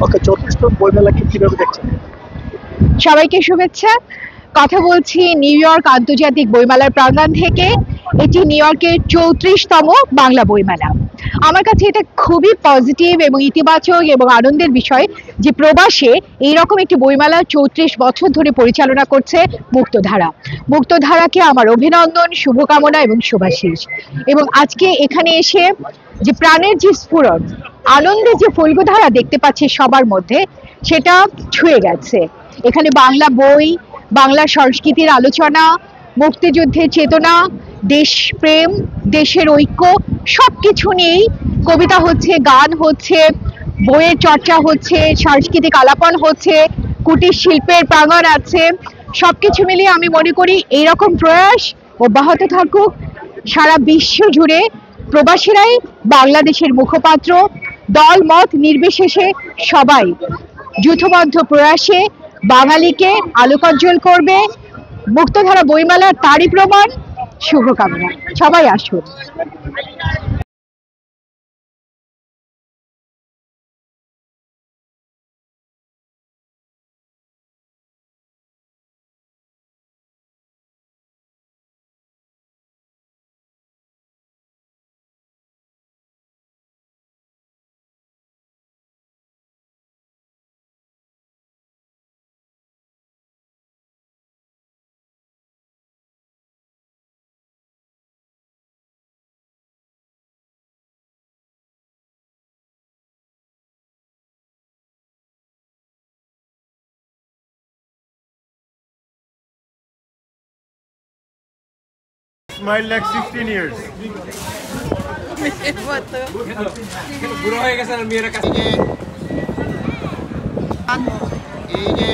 ওকে, 34তম বইমেলাকে কিভাবে দেখছেন? সবাইকে শুভেচ্ছা। কথা বলছি নিউ ইয়র্ক আন্তর্জাতিক বইমেলার প্রাঙ্গণ থেকে। এটি নিউ ইয়র্কের 34তম বাংলা বইমেলা। আমার কাছে এটা খুবই পজিটিভ এবং ইতিবাচক এবং আনন্দের বিষয় যে প্রবাসে এইরকম একটি বইমেলা 34 বছর ধরে পরিচালনা করছে মুক্তধারা। মুক্তধারাকে আমার অভিনন্দন, শুভকামনা এবং শুভাশিস। এবং আজকে এখানে এসে যে প্রাণের যে স্ফুরণ, আনন্দের যে ফল্গুধারা দেখতে পাচ্ছি সবার মধ্যে, সেটা ছুঁয়ে গেছে। এখানে বাংলা বই, বাংলা সংস্কৃতির আলোচনা, মুক্তিযুদ্ধের চেতনা, দেশপ্রেম, দেশের ঐক্য সবকিছু নিয়েই কবিতা হচ্ছে, গান হচ্ছে, বইয়ের চর্চা হচ্ছে, সাংস্কৃতিক আলাপন হচ্ছে, কুটির শিল্পের প্রাঙ্গণ আছে। সবকিছু মিলিয়ে আমি মনে করি এইরকম প্রয়াস অব্যাহত থাকুক। সারা বিশ্ব জুড়ে প্রবাসীরাই বাংলাদেশের মুখপাত্র। দল মত নির্বিশেষে সবাই যূথবদ্ধ প্রয়াসে বাঙালিকে আলোকোজ্জ্বল করবে। মুক্তধারা বইমেলার তারই প্রমাণ। শুভকামনা, সবাই আসুন। Smile like 16 years. বুড়ো হয়ে গেছে আর মেয়েরা কাছে এই যে